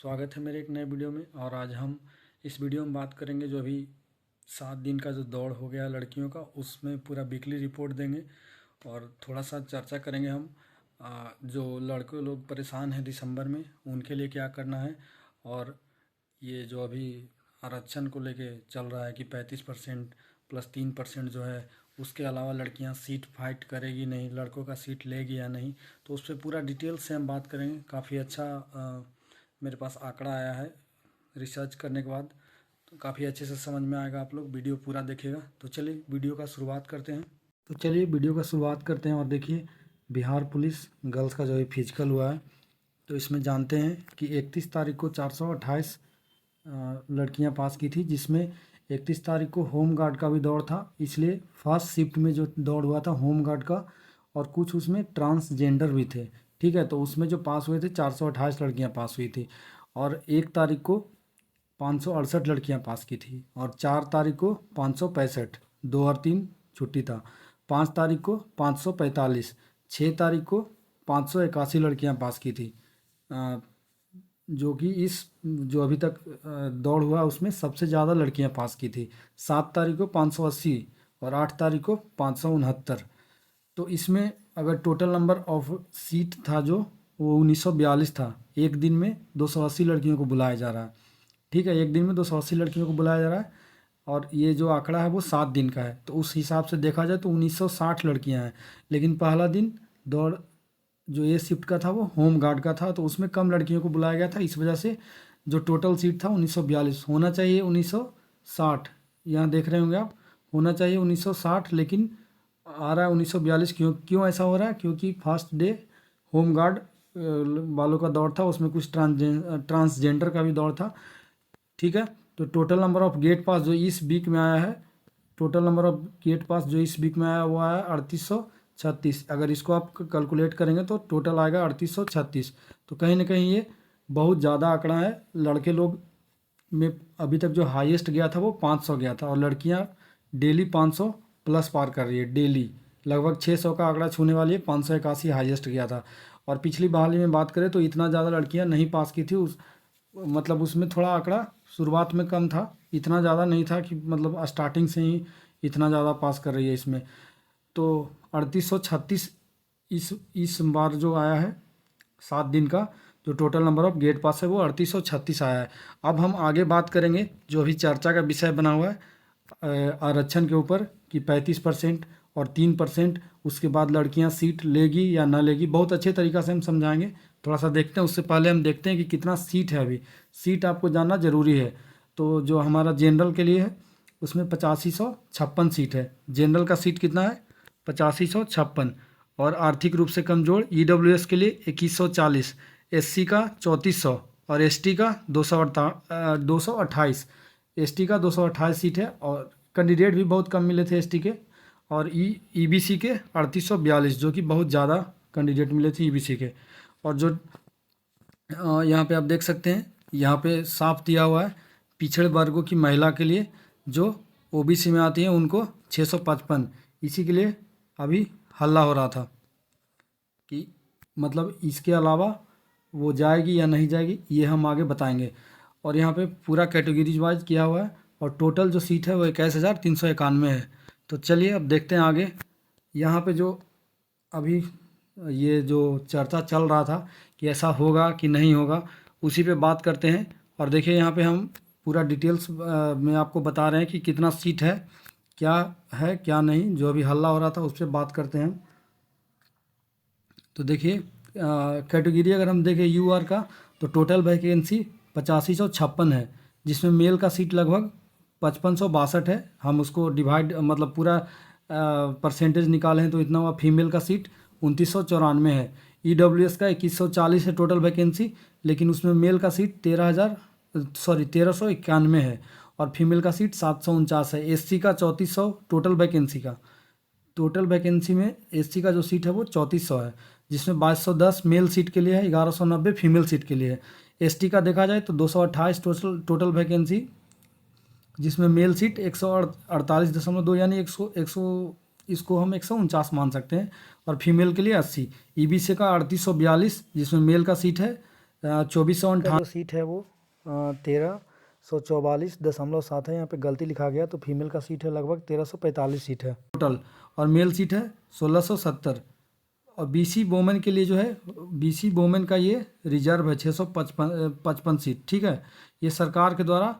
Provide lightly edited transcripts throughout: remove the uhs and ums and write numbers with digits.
स्वागत है मेरे एक नए वीडियो में। और आज हम इस वीडियो में बात करेंगे जो अभी 7 दिन का जो दौड़ हो गया लड़कियों का, उसमें पूरा वीकली रिपोर्ट देंगे और थोड़ा सा चर्चा करेंगे हम जो लड़के लोग परेशान हैं दिसंबर में उनके लिए क्या करना है। और ये जो अभी आरक्षण को लेके चल रहा है कि 35% प्लस 3% जो है, उसके अलावा लड़कियां सीट फाइट करेगी नहीं, लड़कों का सीट लेगी या नहीं, तो उस पर पूरा डिटेल से हम बात करेंगे। काफ़ी अच्छा मेरे पास आंकड़ा आया है रिसर्च करने के बाद, तो काफ़ी अच्छे से समझ में आएगा। आप लोग वीडियो पूरा देखिएगा। तो चलिए वीडियो का शुरुआत करते हैं। और देखिए, बिहार पुलिस गर्ल्स का जो है फिजिकल हुआ है, तो इसमें जानते हैं कि 31 तारीख को 428 लड़कियां पास की थी, जिसमें 31 तारीख को होम गार्ड का भी दौड़ था, इसलिए फर्स्ट शिफ्ट में जो दौड़ हुआ था होम गार्ड का, और कुछ उसमें ट्रांसजेंडर भी थे। ठीक है, तो उसमें जो पास हुए थे 428 लड़कियां पास हुई थी। और 1 तारीख को 568 लड़कियां पास की थी, और 4 तारीख को 565, 2 और 3 छुट्टी था। 5 तारीख को 545, 6 तारीख को 581 लड़कियां पास की थी, जो कि इस जो अभी तक दौड़ हुआ उसमें सबसे ज़्यादा लड़कियां पास की थी। 7 तारीख को 580 और 8 तारीख को 569। तो इसमें अगर टोटल नंबर ऑफ सीट था जो, वो 1942 था। एक दिन में 280 लड़कियों को बुलाया जा रहा है। ठीक है, एक दिन में 280 लड़कियों को बुलाया जा रहा है, और ये जो आंकड़ा है वो 7 दिन का है, तो उस हिसाब से देखा जाए तो 1960 लड़कियां हैं। लेकिन पहला दिन दौड़ जो ये शिफ्ट का था वो होम गार्ड का था, तो उसमें कम लड़कियों को बुलाया गया था। इस वजह से जो टोटल सीट था 1942 होना चाहिए, 1960 यहाँ देख रहे होंगे आप, होना चाहिए 1960, लेकिन आ रहा है 1942। क्यों ऐसा हो रहा है? क्योंकि फर्स्ट डे होम गार्ड वालों का दौड़ था, उसमें कुछ ट्रांसजेंडर का भी दौड़ था। ठीक है, तो टोटल नंबर ऑफ गेट पास जो इस वीक में आया है, टोटल नंबर ऑफ गेट पास जो इस वीक में आया वो आया 3836। अगर इसको आप कैलकुलेट करेंगे तो टोटल आएगा 3836। तो कहीं ना कहीं ये बहुत ज़्यादा आंकड़ा है। लड़के लोग में अभी तक जो हाईएस्ट गया था वो 500 गया था, और लड़कियां डेली 500 प्लस पार कर रही है। डेली लगभग 600 का आंकड़ा छूने वाली है, 581 हाईएस्ट गया था। और पिछली बहाली में बात करें तो इतना ज़्यादा लड़कियां नहीं पास की थी, मतलब उसमें थोड़ा आंकड़ा शुरुआत में कम था, इतना ज़्यादा नहीं था कि मतलब स्टार्टिंग से ही इतना ज़्यादा पास कर रही है इसमें। तो 3836 इस बार जो आया है 7 दिन का, जो टोटल नंबर ऑफ गेट पास है वो 3836 आया है। अब हम आगे बात करेंगे जो अभी चर्चा का विषय बना हुआ है आरक्षण के ऊपर, कि 35% और 3%, उसके बाद लड़कियां सीट लेगी या ना लेगी। बहुत अच्छे तरीक़ा से हम समझाएंगे, थोड़ा सा देखते हैं। उससे पहले हम देखते हैं कि कितना सीट है। अभी सीट आपको जानना ज़रूरी है। तो जो हमारा जनरल के लिए है उसमें 8556 सीट है। जनरल का सीट कितना है? 8556। और आर्थिक रूप से कमज़ोर ईडब्ल्यूएस के लिए 2140, एससी का 3400 और एसटी का 228। एसटी का 228 सीट है, और कैंडिडेट भी बहुत कम मिले थे एसटी के। और ईबीसी के 3842, जो कि बहुत ज़्यादा कैंडिडेट मिले थे ईबीसी के। और जो यहाँ पे आप देख सकते हैं, यहाँ पे साफ दिया हुआ है पिछड़े वर्गों की महिला के लिए जो ओबीसी में आती हैं उनको 655। इसी के लिए अभी हल्ला हो रहा था कि मतलब इसके अलावा वो जाएगी या नहीं जाएगी, ये हम आगे बताएंगे। और यहाँ पे पूरा कैटेगरीज वाइज किया हुआ है, और टोटल जो सीट है वो 21,391 है। तो चलिए अब देखते हैं आगे। यहाँ पे जो अभी ये जो चर्चा चल रहा था कि ऐसा होगा कि नहीं होगा, उसी पे बात करते हैं। और देखिए यहाँ पे हम पूरा डिटेल्स में आपको बता रहे हैं कि कितना सीट है क्या नहीं। जो अभी हल्ला हो रहा था उस पर बात करते हैं। तो देखिए कैटेगरी अगर हम देखें यूआर का, तो टोटल वैकेंसी 8556 है, जिसमें मेल का सीट लगभग 5562 है। हम उसको डिवाइड मतलब पूरा परसेंटेज निकाले हैं तो इतना हुआ। फीमेल का सीट 2994 है। ईडब्ल्यूएस का 2140 है टोटल वैकेंसी, लेकिन उसमें मेल का सीट 1391 है, और फीमेल का सीट 749 है। एससी का 3400 टोटल वैकेंसी में एससी का जो सीट है वो 3400 है, जिसमें 2210 मेल सीट के लिए है, 1190 फीमेल सीट के लिए है। एसटी का देखा जाए तो 228 टोटल वैकेंसी, जिसमें मेल सीट 148.2, यानी 100 इसको हम 149 मान सकते हैं, और फीमेल के लिए 80। ईबीसी का 3842, जिसमें मेल का सीट है 2458 जो सीट है वो 1344.7 है। यहाँ पे गलती लिखा गया, तो फीमेल का सीट है लगभग 1345 सीट है टोटल, और मेल सीट है 1670। और बीसी वोमेन के लिए जो है, बीसी वोमेन का ये रिजर्व है 655 सीट, ठीक है। ये सरकार के द्वारा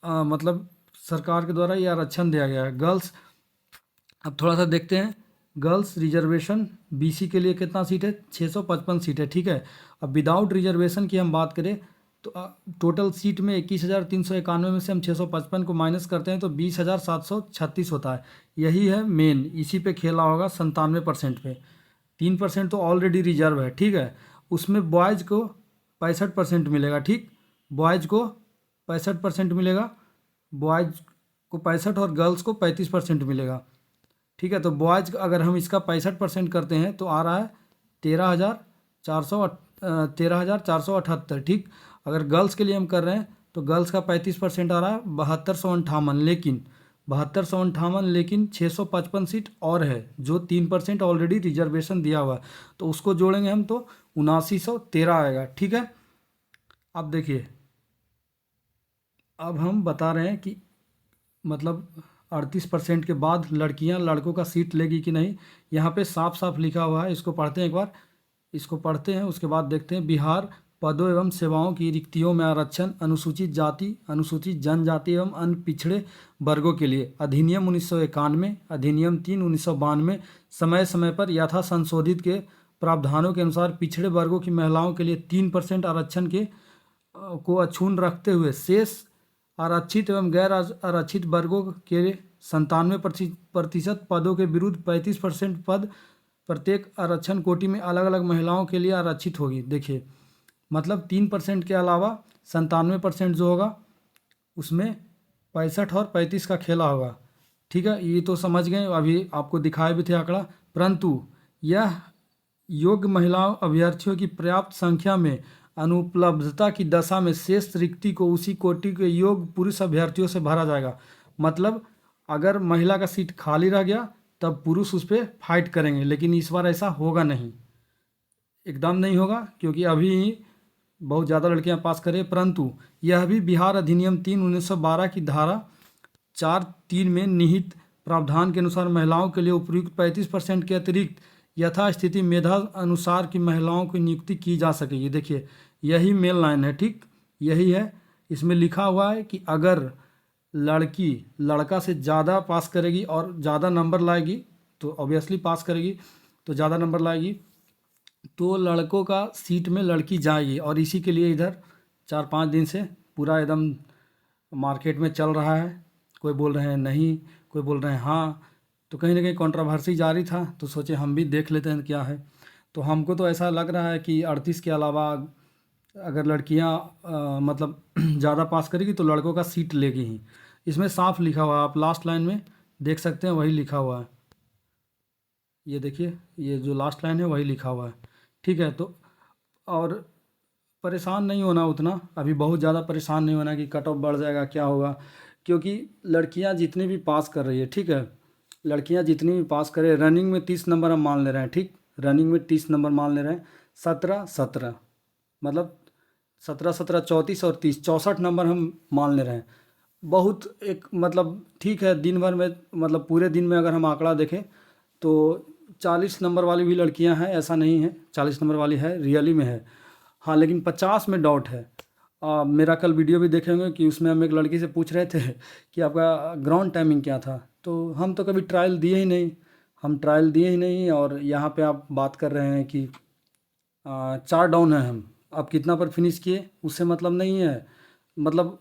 मतलब सरकार के द्वारा ये आरक्षण दिया गया है। गर्ल्स, अब थोड़ा सा देखते हैं, गर्ल्स रिजर्वेशन बीसी के लिए कितना सीट है, 655 सीट है, ठीक है। अब विदाउट रिजर्वेशन की हम बात करें तो टोटल सीट में 21,391 में से हम 655 को माइनस करते हैं तो 20,736 होता है। यही है मेन, इसी पे खेला होगा 97% पे। 3% तो ऑलरेडी रिजर्व है, ठीक है। उसमें बॉयज़ को 65% मिलेगा, ठीक, बॉयज़ को 65% मिलेगा, बॉयज़ को 65 और गर्ल्स को 35% मिलेगा, ठीक है। तो बॉयज़ अगर हम इसका 65% करते हैं तो आ रहा है 13,478, ठीक। अगर गर्ल्स के लिए हम कर रहे हैं तो गर्ल्स का 35% आ रहा है 7258, लेकिन 7258, लेकिन 655 सीट और है जो 3% ऑलरेडी रिजर्वेशन दिया हुआ है, तो उसको जोड़ेंगे हम तो 7913 आएगा, ठीक है। अब देखिए, अब हम बता रहे हैं कि मतलब 38% के बाद लड़कियां लड़कों का सीट लेगी कि नहीं। यहाँ पे साफ साफ लिखा हुआ है, इसको पढ़ते हैं एक बार, इसको पढ़ते हैं उसके बाद देखते हैं। बिहार पदों एवं सेवाओं की रिक्तियों में आरक्षण अनुसूचित जाति, अनुसूचित जनजाति एवं अन्य पिछड़े वर्गों के लिए अधिनियम 1991, अधिनियम 3/1992 समय समय पर यथा संशोधित के प्रावधानों के अनुसार पिछड़े वर्गों की महिलाओं के लिए 3% आरक्षण के को अक्षुण्ण रखते हुए शेष आरक्षित एवं गैर आरक्षित वर्गों के 97% पदों के विरुद्ध 35% पद प्रत्येक आरक्षण कोटि में अलग अलग महिलाओं के लिए आरक्षित होगी। देखिए, मतलब 3% के अलावा 97% जो होगा उसमें 65 और 35 का खेला होगा, ठीक है। ये तो समझ गए, अभी आपको दिखाए भी थे आंकड़ा। परंतु यह योग्य महिलाओं अभ्यर्थियों की पर्याप्त संख्या में अनुपलब्धता की दशा में शेष रिक्ति को उसी कोटि के योग्य पुरुष अभ्यर्थियों से भरा जाएगा। मतलब अगर महिला का सीट खाली रह गया तब पुरुष उस पर फाइट करेंगे, लेकिन इस बार ऐसा होगा नहीं, एकदम नहीं होगा, क्योंकि अभी बहुत ज़्यादा लड़कियां पास करें। परंतु यह भी बिहार अधिनियम 3/1912 की धारा 4(3) में निहित प्रावधान के अनुसार महिलाओं के लिए उपयुक्त 35% के अतिरिक्त यथास्थिति मेधा अनुसार की महिलाओं की नियुक्ति की जा सकेगी। देखिए, यही मेन लाइन है, ठीक, यही है। इसमें लिखा हुआ है कि अगर लड़की लड़का से ज़्यादा पास करेगी और ज़्यादा नंबर लाएगी तो ऑब्वियसली पास करेगी, तो ज़्यादा नंबर लाएगी तो लड़कों का सीट में लड़की जाएगी। और इसी के लिए इधर 4-5 दिन से पूरा एकदम मार्केट में चल रहा है, कोई बोल रहे हैं नहीं, कोई बोल रहे हैं हाँ, तो कहीं ना कहीं कंट्रोवर्सी जारी था, तो सोचे हम भी देख लेते हैं क्या है। तो हमको तो ऐसा लग रहा है कि 38 के अलावा अगर लड़कियां मतलब ज़्यादा पास करेगी तो लड़कों का सीट लेगी ही। इसमें साफ लिखा हुआ है, आप लास्ट लाइन में देख सकते हैं, वही लिखा हुआ है, ये देखिए, ये जो लास्ट लाइन है वही लिखा हुआ है, ठीक है। तो और परेशान नहीं होना उतना, अभी बहुत ज़्यादा परेशान नहीं होना कि कट ऑफ बढ़ जाएगा क्या होगा, क्योंकि लड़कियां जितनी भी पास कर रही है, ठीक है, लड़कियां जितनी भी पास करें, रनिंग में 30 नंबर हम मान ले रहे हैं, ठीक, रनिंग में 30 नंबर मान ले रहे हैं, 17-17 मतलब 17-17 34 और 30 64 नंबर हम मान ले रहे हैं। बहुत एक मतलब ठीक है, दिन भर में मतलब पूरे दिन में अगर हम आंकड़ा देखें तो 40 नंबर वाली भी लड़कियां हैं, ऐसा नहीं है, 40 नंबर वाली है, रियली में है, हाँ, लेकिन 50 में डाउट है। मेरा कल वीडियो भी देखे होंगे कि उसमें हम एक लड़की से पूछ रहे थे कि आपका ग्राउंड टाइमिंग क्या था, तो हम तो कभी ट्रायल दिए ही नहीं, हम ट्रायल दिए ही नहीं। और यहाँ पे आप बात कर रहे हैं कि 4 डाउन है हम, अब कितना पर फिनिश किए उससे मतलब नहीं है, मतलब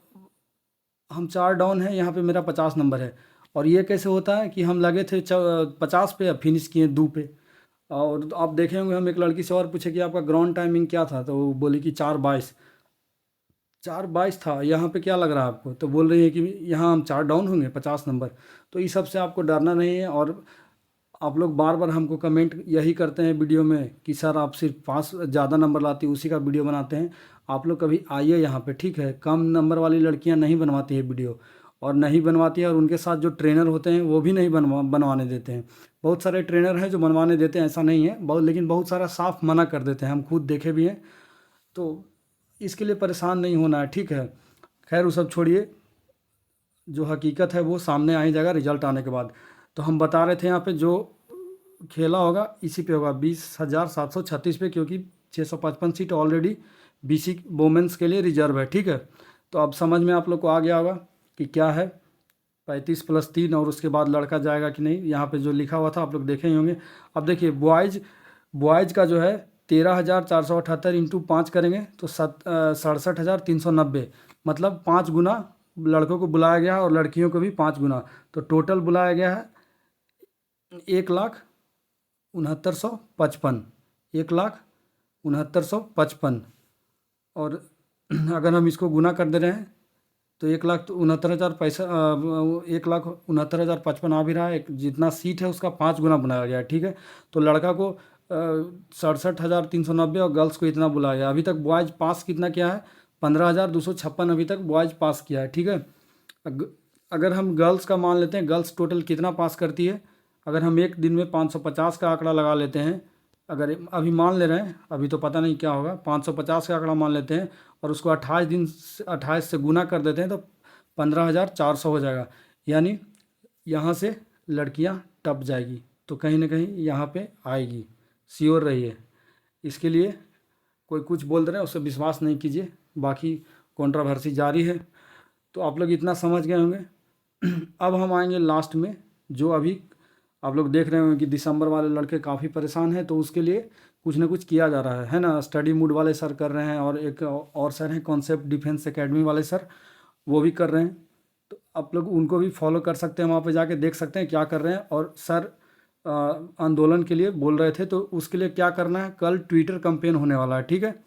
हम 4 डाउन है, यहाँ पे मेरा 50 नंबर है। और ये कैसे होता है कि हम लगे थे 50 पे, अब फिनिश किए 2 पे। और आप देखे होंगे, हम एक लड़की से और पूछे कि आपका ग्राउंड टाइमिंग क्या था, तो वो बोली कि 4:22 था। यहाँ पे क्या लग रहा है आपको, तो बोल रही है कि यहाँ हम 4 डाउन होंगे 50 नंबर। तो इस सब से आपको डरना नहीं है। और आप लोग बार बार हमको कमेंट यही करते हैं वीडियो में कि सर आप सिर्फ 5 ज़्यादा नंबर लाती उसी का वीडियो बनाते हैं। आप लोग कभी आइए यहाँ पे, ठीक है, कम नंबर वाली लड़कियाँ नहीं बनवाती है वीडियो, और नहीं बनवाती है, और उनके साथ जो ट्रेनर होते हैं वो भी नहीं बनवाने देते हैं। बहुत सारे ट्रेनर हैं जो बनवाने देते हैं, ऐसा नहीं है बहुत, लेकिन बहुत सारा साफ मना कर देते हैं, हम खुद देखे भी हैं। तो इसके लिए परेशान नहीं होना है, ठीक है। खैर वो सब छोड़िए, जो हकीकत है वो सामने आ ही जाएगा रिजल्ट आने के बाद। तो हम बता रहे थे यहाँ पे जो खेला होगा इसी पे होगा 20,736 पे, क्योंकि 655 सीट ऑलरेडी BC वोमेंस के लिए रिजर्व है, ठीक है। तो अब समझ में आप लोग को आ गया होगा कि क्या है 35 + 3 और उसके बाद लड़का जाएगा कि नहीं। यहाँ पे जो लिखा हुआ था आप लोग देखे ही होंगे। अब देखिए बॉयज़ का जो है 13,478 इंटू 5 करेंगे तो 67,390, मतलब 5 गुना लड़कों को बुलाया गया है और लड़कियों को भी 5 गुना। तो टोटल बुलाया गया है 1,69,155, 1,69,155। और अगर हम इसको गुना कर दे रहे हैं तो 1,69,055 आ भी रहा है। जितना सीट है उसका 5 गुना बनाया गया है, ठीक है। तो लड़का को 67,390 और गर्ल्स को इतना बुलाया गया। अभी तक बॉयज़ पास कितना किया है, 15,256 अभी तक बॉयज़ पास किया है, ठीक है। अगर हम गर्ल्स का मान लेते हैं, गर्ल्स टोटल कितना पास करती है, अगर हम एक दिन में 550 का आंकड़ा लगा लेते हैं, अगर अभी मान ले रहे हैं, अभी तो पता नहीं क्या होगा, 550 का आंकड़ा मान लेते हैं और उसको 28 से गुना कर देते हैं तो 15,400 हो जाएगा। यानी यहाँ से लड़कियाँ टप जाएगी, तो कहीं ना कहीं यहाँ पे आएगी, श्योर रहिए। इसके लिए कोई कुछ बोल रहे हैं उससे विश्वास नहीं कीजिए, बाकी कंट्रोवर्सी जारी है। तो आप लोग इतना समझ गए होंगे। अब हम आएंगे लास्ट में, जो अभी आप लोग देख रहे होंगे कि दिसंबर वाले लड़के काफ़ी परेशान हैं, तो उसके लिए कुछ ना कुछ किया जा रहा है ना। स्टडी मूड वाले सर कर रहे हैं और एक और सर हैं कॉन्सेप्ट डिफेंस एकेडमी वाले सर, वो भी कर रहे हैं। तो आप लोग उनको भी फॉलो कर सकते हैं, वहाँ पे जाके देख सकते हैं क्या कर रहे हैं। और सर आंदोलन के लिए बोल रहे थे, तो उसके लिए क्या करना है, कल ट्विटर कैंपेन होने वाला है, ठीक है।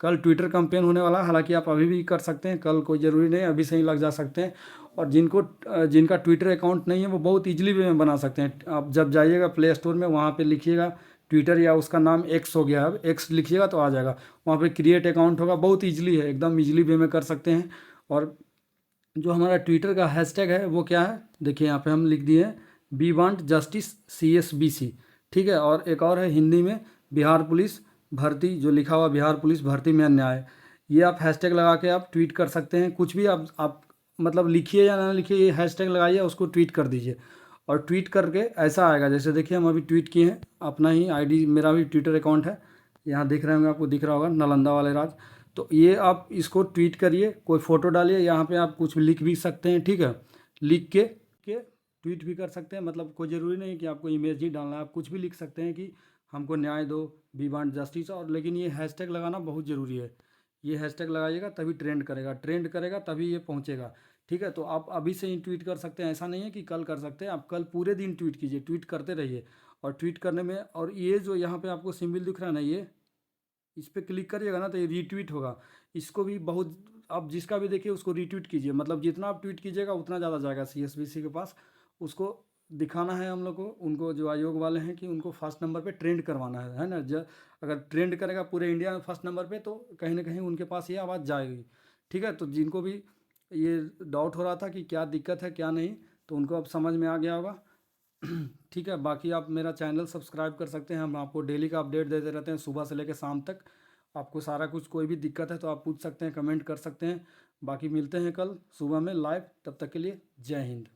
कल ट्विटर कैंपेन होने वाला है, हालांकि आप अभी भी कर सकते हैं, कल कोई ज़रूरी नहीं, अभी से ही लग जा सकते हैं। और जिनका ट्विटर अकाउंट नहीं है वो बहुत ईजिली वे में बना सकते हैं। आप जब जाइएगा प्ले स्टोर में, वहाँ पे लिखिएगा ट्विटर, या उसका नाम एक्स हो गया है, अब एक्स लिखिएगा तो आ जाएगा। वहाँ पे क्रिएट अकाउंट होगा, बहुत ईजिली है, एकदम ईजिली वे में कर सकते हैं। और जो हमारा ट्विटर का हैशटैग है वो क्या है, देखिए यहाँ पे हम लिख दिए हैं, वी वांट जस्टिस CSBC, ठीक है। और एक और है हिंदी में, बिहार पुलिस भर्ती, जो लिखा हुआ बिहार पुलिस भर्ती में अन्याय। ये आप हैशटैग लगा के आप ट्वीट कर सकते हैं, कुछ भी आप मतलब लिखिए या ना लिखिए, ये हैशटैग लगाइए, उसको ट्वीट कर दीजिए। और ट्वीट करके ऐसा आएगा, जैसे देखिए हम अभी ट्वीट किए हैं, अपना ही ID, मेरा भी ट्विटर अकाउंट है, यहाँ दिख रहे होंगे आपको, दिख रहा होगा नालंदा वाले राज। तो ये आप इसको ट्वीट करिए, कोई फ़ोटो डालिए, यहाँ पे आप कुछ लिख भी सकते हैं, ठीक है। लिख के ट्वीट भी कर सकते हैं, मतलब कोई ज़रूरी नहीं कि आपको इमेज ही डालना है, आप कुछ भी लिख सकते हैं कि हमको न्याय दो, वी वांट जस्टिस। और लेकिन ये हैशटैग लगाना बहुत ज़रूरी है, ये हैशटैग लगाइएगा तभी ट्रेंड करेगा तभी ये पहुँचेगा, ठीक है। तो आप अभी से ही ट्वीट कर सकते हैं, ऐसा नहीं है कि कल कर सकते हैं, आप कल पूरे दिन ट्वीट कीजिए, ट्वीट करते रहिए। और ट्वीट करने में, और ये जो यहाँ पे आपको सिंबल दिख रहा है ना, ये इस पर क्लिक करिएगा ना तो ये रीट्वीट होगा। इसको भी बहुत, आप जिसका भी देखिए उसको रीट्वीट कीजिए, मतलब जितना आप ट्वीट कीजिएगा उतना ज़्यादा जाएगा CSBC के पास। उसको दिखाना है हम लोग को, उनको जो आयोग वाले हैं, कि उनको फर्स्ट नंबर पे ट्रेंड करवाना है ना। अगर ट्रेंड करेगा पूरे इंडिया में फर्स्ट नंबर पे, तो कहीं ना कहीं उनके पास ये आवाज़ जाएगी, ठीक है। तो जिनको भी ये डाउट हो रहा था कि क्या दिक्कत है क्या नहीं, तो उनको अब समझ में आ गया होगा। ठीक है, बाकी आप मेरा चैनल सब्सक्राइब कर सकते हैं, हम आपको डेली का अपडेट देते रहते हैं सुबह से लेकर शाम तक। आपको सारा कुछ, कोई भी दिक्कत है तो आप पूछ सकते हैं, कमेंट कर सकते हैं। बाकी मिलते हैं कल सुबह में लाइव, तब तक के लिए जय हिंद।